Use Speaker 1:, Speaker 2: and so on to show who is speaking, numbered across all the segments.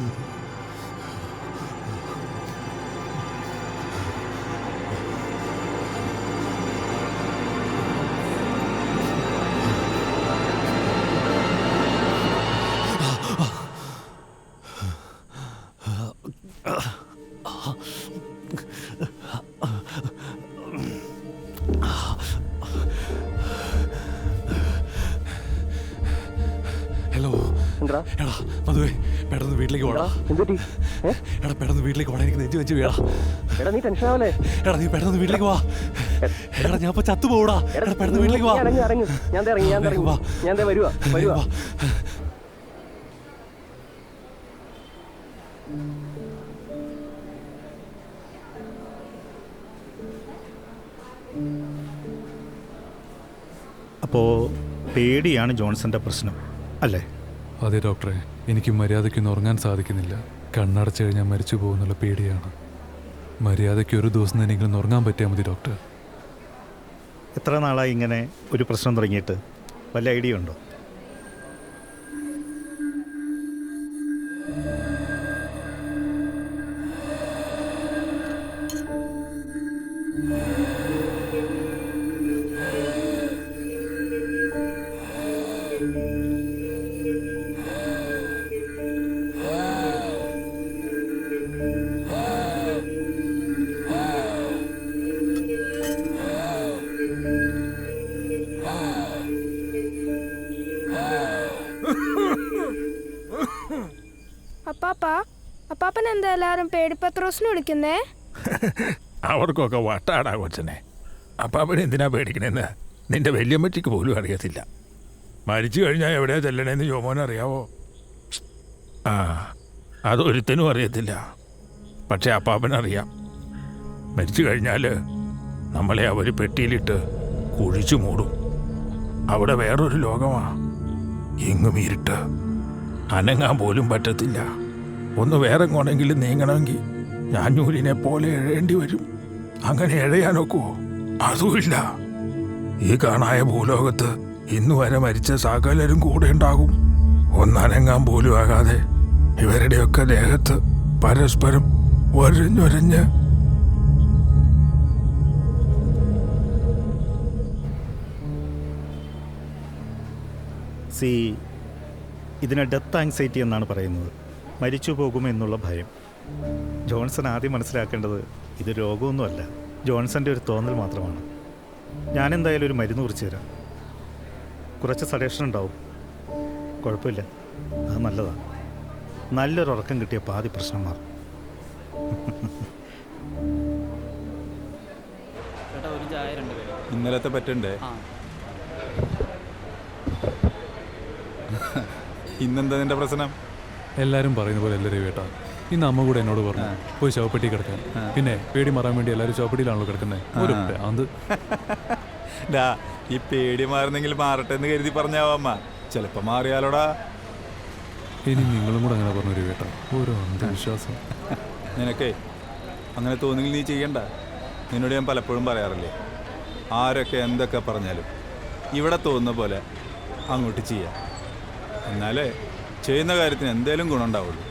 Speaker 1: Hello എടാ മധുവേ പെട്ടെന്ന് വീട്ടിലേക്ക് പോടാ. എടാ പെട്ടെന്ന് വീട്ടിലേക്ക് പോടാ, എനിക്ക് നെഞ്ചു വെച്ച് വീടാ.
Speaker 2: നീ ടെൻഷൻ ആവല്ലേ?
Speaker 1: എടാ നീ പെട്ടെന്ന് വീട്ടിലേക്ക് വാ. എടാ ഞാൻ ഇപ്പൊ ചത്തു പോടാ. എടാ പെട്ടെന്ന് വീട്ടിലേക്ക് വാ.
Speaker 2: ഞാൻ വരുവാ.
Speaker 3: അപ്പോൾ പേടിയാണ് ജോൺസന്റെ പ്രശ്നം അല്ലേ?
Speaker 1: അതെ ഡോക്ടറെ, എനിക്ക് മര്യാദയ്ക്കൊന്നും ഉറങ്ങാൻ സാധിക്കുന്നില്ല. കണ്ണടച്ചു കഴിഞ്ഞാൽ മരിച്ചു പോകുന്നുള്ള പേടിയാണ്. മര്യാദയ്ക്ക് ഒരു ദിവസം തന്നെയെങ്കിലും ഉറങ്ങാൻ പറ്റിയാൽ മതി ഡോക്ടർ.
Speaker 3: എത്ര നാളായി ഇങ്ങനെ ഒരു പ്രശ്നം തുടങ്ങിയിട്ട്? വല്ല ഐഡിയ ഉണ്ടോ?
Speaker 4: അപ്പാപ്പൻ എന്താ എല്ലാരും പേടിപ്പത്രോസിന് വിളിക്കുന്നേ?
Speaker 5: അവർക്കൊക്കെ വട്ടാടാ കൊച്ചനെ. അപ്പാപ്പൻ എന്തിനാ പേടിക്കണേന്ന് നിന്റെ വല്യമ്മച്ചിക്ക് പോലും അറിയത്തില്ല. മരിച്ചു കഴിഞ്ഞാൽ എവിടെയാ ചെല്ലണേന്ന് ജോമോനറിയാവോ? ആ, അതൊരുത്തനും അറിയത്തില്ല. പക്ഷെ അപ്പാപ്പനറിയാം. മരിച്ചു കഴിഞ്ഞാൽ നമ്മളെ അവർ പെട്ടിയിലിട്ട് കുഴിച്ചു മൂടും. അവിടെ വേറൊരു ലോകമാ. എങ്ങും ഇരുട്ട്, അനങ്ങാൻ പോലും പറ്റത്തില്ല. ഒന്ന് വേറെ എങ്ങോണെങ്കിലും നീങ്ങണമെങ്കിൽ ഞാഞ്ഞൂരിനെ പോലെ എഴേണ്ടി വരും. അങ്ങനെ എഴയാനൊക്കുവോ? അതുമില്ല. ഈ കാണായ ഭൂലോകത്ത് ഇന്നു വരെ മരിച്ച സകലരും കൂടെ ഉണ്ടാകും. ഒന്നനങ്ങാൻ പോലും ആകാതെ ഇവരുടെയൊക്കെ ദേഹത്ത് പരസ്പരം വരഞ്ഞൊരഞ്ഞ്
Speaker 3: ഇതിന് ഡെത്ത് ആങ്സൈറ്റി എന്നാണ് പറയുന്നത്. മരിച്ചു പോകുമെന്നുള്ള ഭയം. ജോൺസൺ ആദ്യം മനസ്സിലാക്കേണ്ടത് ഇത് രോഗമൊന്നുമല്ല, ജോൺസൻ്റെ ഒരു തോന്നൽ മാത്രമാണ്. ഞാനെന്തായാലും ഒരു മരുന്ന് കുറിച്ച് തരാം. കുറച്ച് സഡേഷൻ ഉണ്ടാവും, കുഴപ്പമില്ല, അത് നല്ലതാണ്. നല്ലൊരു ഉറക്കം കിട്ടിയ പാതി പ്രശ്നം മാറും.
Speaker 6: ഇന്നലത്തെ പറ്റണ്ടേ? ഇന്നെന്താ നിന്റെ പ്രശ്നം?
Speaker 1: എല്ലാവരും പറയുന്ന പോലെ എല്ലാവരും കേട്ടാ. ഇന്ന് അമ്മ കൂടെ എന്നോട് പറഞ്ഞു പോയി ശവപ്പെട്ടി കിടക്കാൻ. പിന്നെ പേടി മാറാൻ വേണ്ടി എല്ലാവരും ശവപ്പെട്ടിയിലാണല്ലോ കിടക്കുന്നത്. അത്
Speaker 6: ഈ പേടി മാറുന്നെങ്കിൽ മാറട്ടെ എന്ന് കരുതി പറഞ്ഞാവമ്മ. ചിലപ്പോ മാറിയാലോടാ.
Speaker 1: ഇനി നിങ്ങളും കൂടെ അങ്ങനെ പറഞ്ഞൊരു കേട്ടാ. ഓരോ അന്ധവിശ്വാസം.
Speaker 6: നിനക്കേ അങ്ങനെ തോന്നുമെങ്കിൽ നീ ചെയ്യണ്ട. നിന്നോട് ഞാൻ പലപ്പോഴും പറയാറില്ലേ, ആരൊക്കെ എന്തൊക്കെ പറഞ്ഞാലും ഇവിടെ തോന്നുന്ന പോലെ അങ്ങോട്ട് ചെയ്യാം. എന്നാലേ ചെയ്യുന്ന കാര്യത്തിന് എന്തേലും ഗുണമുണ്ടാവുള്ളൂ.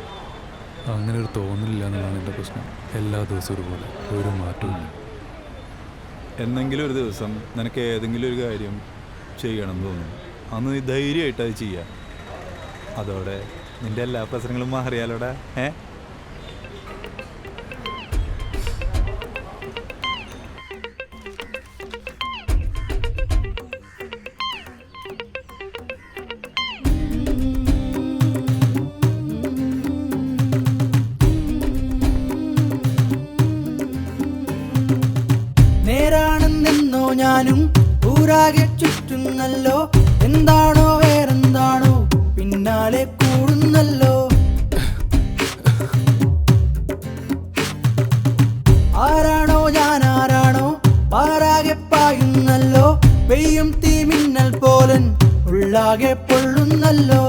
Speaker 1: അങ്ങനെ ഒരു തോന്നലില്ല എന്നുള്ളതാണ് എൻ്റെ പ്രശ്നം. എല്ലാ ദിവസവും ഒരുപോലെ, ഒരു മാറ്റവും.
Speaker 6: എന്നെങ്കിലും ഒരു ദിവസം നിനക്ക് ഏതെങ്കിലും ഒരു കാര്യം ചെയ്യണം എന്ന് തോന്നും. അന്ന് നീ ധൈര്യമായിട്ട് അത് ചെയ്യാം. അതോടെ നിന്റെ എല്ലാ പ്രശ്നങ്ങളും മാറിയാലോടാ.
Speaker 7: നേരാണെന്നെന്നോ ഞാനും ഊരാകെ ചുറ്റുന്നല്ലോ. എന്താണോ വേറെന്താണോ പിന്നാലെ കൂടുന്നല്ലോ. ആരാണോ ഞാൻ ആരാണോ പാരാകെ പായുന്നല്ലോ. പെയ്യും തീമിന്നൽ പോലൻ ഉള്ളാകെ പൊള്ളുന്നല്ലോ.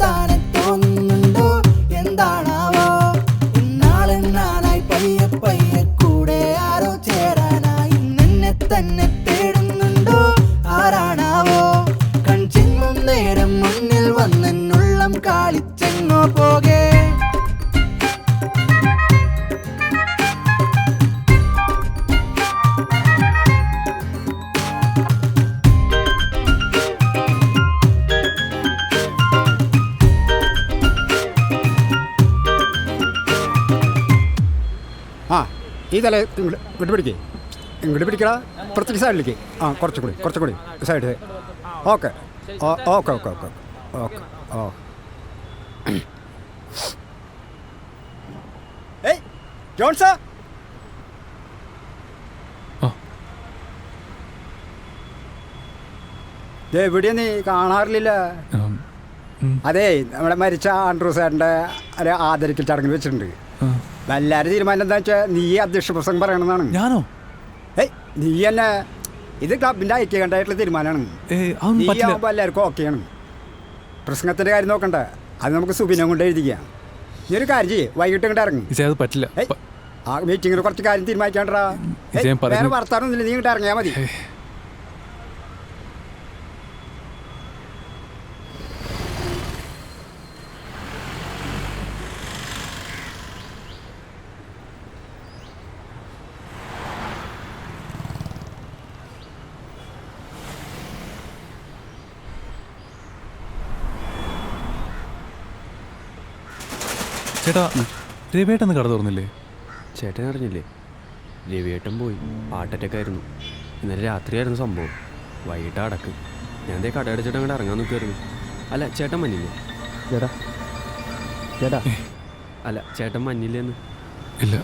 Speaker 7: താനെ തോന്നുന്നുണ്ടോ എന്താണാവോ? ഇന്നാളെന്നാ
Speaker 8: ഈ തല ഇങ്ങോട്ട് പിടിക്കേ, ഇങ്ങോട്ട് പിടിക്കടാ, ഇപ്പുറത്തേക്ക് സൈഡിലേക്ക്. ആ കുറച്ചുകൂടി side. Okay okay okay okay okay ഓ. ഏയ് ജോൺസാ, എവിടെയാ നീ കാണാറില്ല? അതേ, നമ്മുടെ മരിച്ച ആൻഡ്രൂ സാറിൻ്റെ ഒരു ആദരിക്കൽ ചടങ്ങിൽ വെച്ചിട്ടുണ്ട്. എല്ലാവരും തീരുമാനം എന്താ വെച്ചാൽ നീ അധ്യക്ഷ പ്രസംഗം പറയണമെന്നാണ്.
Speaker 1: ഞാനോ?
Speaker 8: ഏയ് നീ തന്നെ, ഇത് ക്ലബിൻ്റെ ഐക്യകണ്ഠമായിട്ടുള്ള തീരുമാനമാണ്. നീ ആകുമ്പോൾ എല്ലാവർക്കും ഓക്കെയാണ്. പ്രസംഗത്തിൻ്റെ കാര്യം നോക്കണ്ട, അത് നമുക്ക് സുബിനെ കൊണ്ട് എഴുതിക്കാം. നീ ഒരു കാര്യം ചെയ്യേ, വൈകിട്ട് ഇങ്ങോട്ട് ഇറങ്ങി.
Speaker 1: അത് പറ്റില്ല.
Speaker 8: ആ മീറ്റിങ്ങിന് കുറച്ച് കാര്യം തീരുമാനിക്കാണ്ടാ. വേറെ വർത്താനൊന്നുമില്ല, നീ ഇങ്ങോട്ട് ഇറങ്ങിയാൽ മതി.
Speaker 1: ചേട്ടാ, രവിയേട്ടന്ന് കട തുറന്നില്ലേ?
Speaker 2: ചേട്ടൻ അറിഞ്ഞില്ലേ? രവിയേട്ടൻ പോയി, ഹാർട്ട് അറ്റാക്ക് ആയിരുന്നു. ഇന്നലെ രാത്രിയായിരുന്നു സംഭവം. വൈകിട്ട് അടക്ക്. ഞാൻ ദേ കട അടച്ചിട്ട് അങ്ങോട്ട് ഇറങ്ങാൻ നോക്കുമായിരുന്നു. അല്ല ചേട്ടൻ മഞ്ഞില്ലേ? ചേട്ടാ അല്ല ചേട്ടൻ മഞ്ഞില്ലേന്ന്?
Speaker 1: ഇല്ല.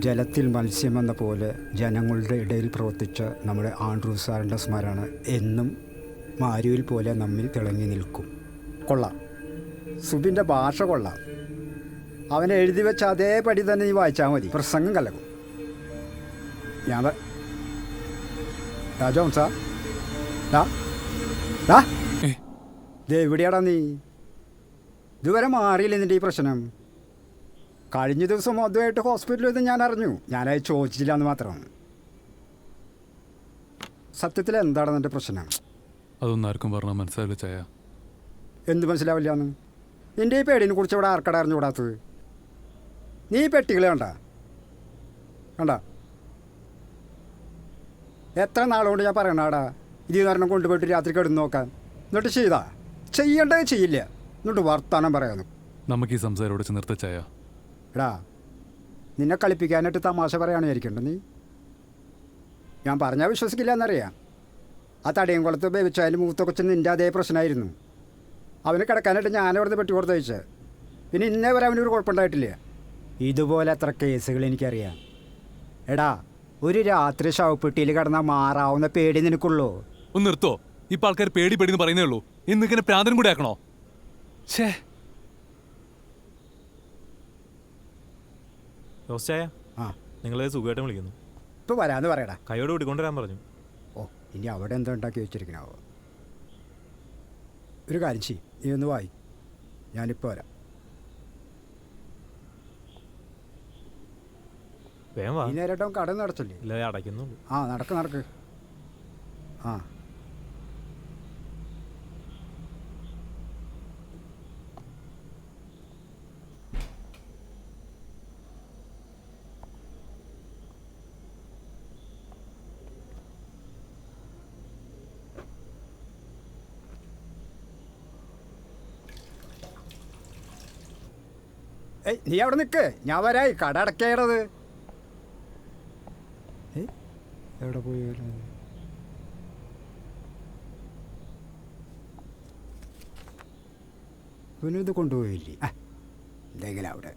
Speaker 8: ജലത്തിൽ മത്സ്യം എന്ന പോലെ ജനങ്ങളുടെ ഇടയിൽ പ്രവർത്തിച്ച നമ്മുടെ ആൻഡ്രൂ സാറിൻ്റെ സ്മരണ എന്നും മാരുവിൽ പോലെ നമ്മിൽ തിളങ്ങി നിൽക്കും. കൊള്ളാം, സുബിൻ്റെ ഭാഷ കൊള്ളാം. അവനെ എഴുതി വെച്ച അതേപടി തന്നെ നീ വായിച്ചാൽ മതി, പ്രസംഗം കലക്കും. ഞാൻ ജോൺസാ, എവിടെയാടാ നീ? ഇതുവരെ മാറിയില്ല നിൻ്റെ ഈ പ്രശ്നം. കഴിഞ്ഞ ദിവസം അതുമായിട്ട് ഹോസ്പിറ്റലിൽ ഇത് ഞാൻ അറിഞ്ഞു. ഞാനത് ചോദിച്ചില്ല എന്ന് മാത്രം. സത്യത്തിൽ എന്താണ് നിൻ്റെ പ്രശ്നം?
Speaker 1: അതൊന്നും ആർക്കും പറഞ്ഞാൽ മനസ്സിലാവില്ല ചായ.
Speaker 8: എന്ത് മനസ്സിലാവില്ല എന്ന്? നിൻ്റെ ഈ പേടിനെ കുറിച്ച് ഇവിടെ ആർക്കട അറിഞ്ഞുകൂടാത്തത്? നീ പെട്ടികളെ കണ്ട എത്ര നാളുകൊണ്ട് ഞാൻ പറയണാടാ, ഇത് കാരണം കൊണ്ടുപോയിട്ട് രാത്രി കിടന്ന് നോക്കാൻ. എന്നിട്ട് ചെയ്യേണ്ടത് ചെയ്യില്ല, എന്നിട്ട് വർത്താനം പറയാന്നു.
Speaker 1: നമുക്ക് ഈ സംസാരം ഇവിടെ നിർത്ത ചായ.
Speaker 8: എടാ, നിന്നെ കളിപ്പിക്കാനായിട്ട് തമാശ പറയാണ് വിചാരിക്കേണ്ടത് നീ. ഞാൻ പറഞ്ഞാൽ വിശ്വസിക്കില്ല എന്നറിയാം. ആ തടയും കുളത്ത് ബേബിച്ചായാലും മൂത്തൊക്കെ ചെന്ന് നിൻ്റെ അതേ പ്രശ്നമായിരുന്നു. അവന് കിടക്കാനായിട്ട് ഞാനവിടുന്ന് പെട്ടി കൊടുത്ത് വെച്ചത്. പിന്നെ ഇന്നേ വരെ അവനൊരു കുഴപ്പമുണ്ടായിട്ടില്ല. ഇതുപോലെ എത്ര കേസുകൾ എനിക്കറിയാം. എടാ, ഒരു രാത്രി ശവപ്പെട്ടിയിൽ കിടന്നാൽ മാറാവുന്ന പേടി നിനക്കുള്ളൂ.
Speaker 1: ഒന്ന് നിർത്തോ? ഇപ്പം ആൾക്കാർ പേടിന്ന് പറയുന്നേ ഉള്ളൂ. ഇന്നിങ്ങനെ പ്രാന്തനും കൂടി ആക്കണോ? ഛേ,
Speaker 8: ആ,
Speaker 9: നിങ്ങൾ സുഖമായിട്ട് വിളിക്കുന്നു.
Speaker 8: ഇപ്പോൾ വരാമെന്ന് പറയടാ.
Speaker 9: കൈയോട് കൂട്ടിക്കൊണ്ടുവരാൻ പറഞ്ഞു.
Speaker 8: ഓ, ഇനി അവിടെ എന്താ ഉണ്ടാക്കി വെച്ചിരിക്കണാവോ? ഒരു കാര്യം ചെയ്യും, നീ ഒന്ന് വായി, ഞാനിപ്പോൾ വരാം.
Speaker 9: വേഗം വാ.
Speaker 8: ഈ നേരിട്ടും കട നടച്ചില്ലേ?
Speaker 9: ഇല്ല, അടയ്ക്കുന്നുള്ളൂ.
Speaker 8: ആ, നടക്ക്. ആ, ഏയ് നീ അവിടെ നിൽക്ക്, ഞാൻ വരായി. കട അടക്കേണ്ടത് എവിടെ പോയി? ഇവനിത് കൊണ്ടുപോയില്ലേ? എന്തെങ്കിലും അവിടെ.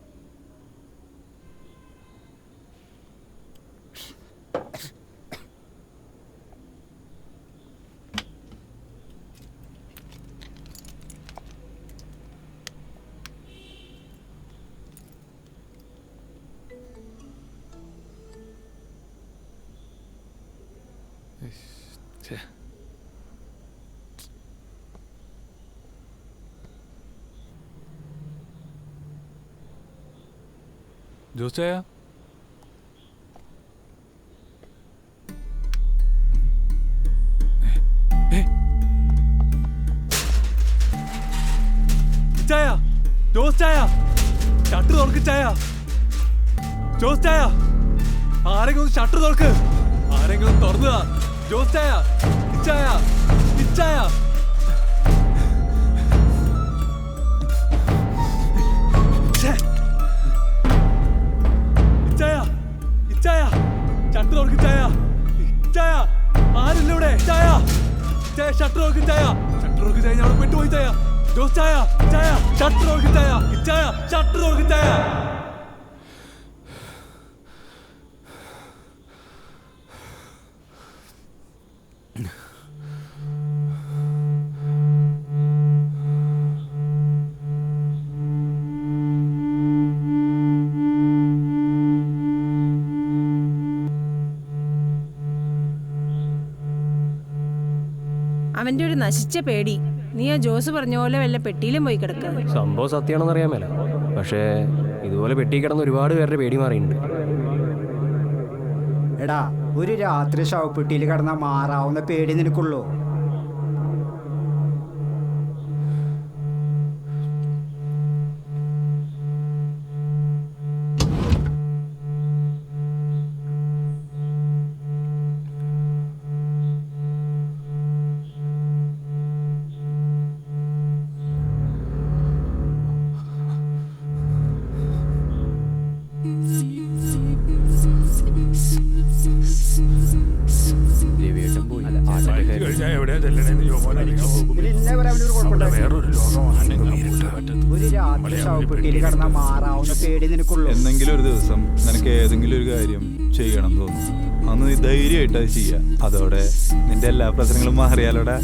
Speaker 1: ജോസ് ചായ, ചായ, ജോസ് ചായ, ഷട്ടർ തുറക്ക് ചായ. ജോസ് ചായ, ആരെങ്കിലും ഷട്ടർ തുറക്ക്, ആരെങ്കിലും തുറന്നുക. ജോസ് ചായ, ഇച്ചായ, ഇച്ചായ. ഇച്ചായ, ഇച്ചായ, ഷട്ടർ തുറക്ക് ചായ. ഇച്ചായ, ആരില്ല ഇവിടെ? ചായ, ചായ, ഷട്ടർ തുറക്ക് ചായ. ഷട്ടർ തുറക്ക് ചായ, ഞാൻ അവിടെ പെട്ടുപോയി ചായ. ജോസ് ചായ, ചായ, ഷട്ടർ തുറക്ക് ചായ. ഇച്ചായ, ഷട്ടർ തുറക്ക് ചായ.
Speaker 10: അവന്റെ ഒരു നശിച്ച പേടി. നീ ആ ജോസ് പറഞ്ഞ പോലെ വല്ല പെട്ടിയിലും പോയി കിടക്കുക.
Speaker 2: സംഭവം സത്യമാണെന്ന് അറിയാൻ മേല, പക്ഷേ ഇതുപോലെ പെട്ടി കിടന്ന് ഒരുപാട് പേരുടെ പേടി മാറിയിട്ടുണ്ട്.
Speaker 8: എടാ, ഒരു രാത്രി ശവപ്പെട്ടിയിൽ കിടന്നാൽ മാറാവുന്ന പേടി നിനക്കുള്ളൂ.
Speaker 2: രവിയേട്ടൻ പോയി.
Speaker 5: മരിച്ചു കഴിഞ്ഞാൽ എവിടെയാ ചെല്ലണേന്ന് ജോമോൻ അറിയാവോ?
Speaker 8: പിന്നെ ഇന്നേ വരെ അവനൊരു
Speaker 5: അവിടെ
Speaker 8: കുഴപ്പമുണ്ടായിട്ടില്ല.
Speaker 5: വേറൊരു ലോകമാണ്.
Speaker 8: ഒരു രാത്രി ശവപ്പെട്ടിയിൽ കിടന്നാൽ മാറാവുന്ന പേടി നിനക്കുള്ളൂ.
Speaker 6: എന്നെങ്കിലും ഒരു ദിവസം നിനക്ക് ഏതെങ്കിലും ഒരു കാര്യം ചെയ്യണം തോന്നും, അന്ന് നീ ധൈര്യമായിട്ട് അത് ചെയ്യുക. അതോടെ നിന്റെ എല്ലാ പ്രശ്നങ്ങളും മാറിയാലോടാ.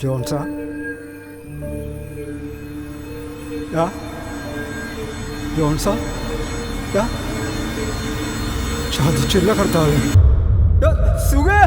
Speaker 8: ജോൺസാ, ജോൺസാ, ചതിച്ചില്ല കർത്താവ്. സുഖേ.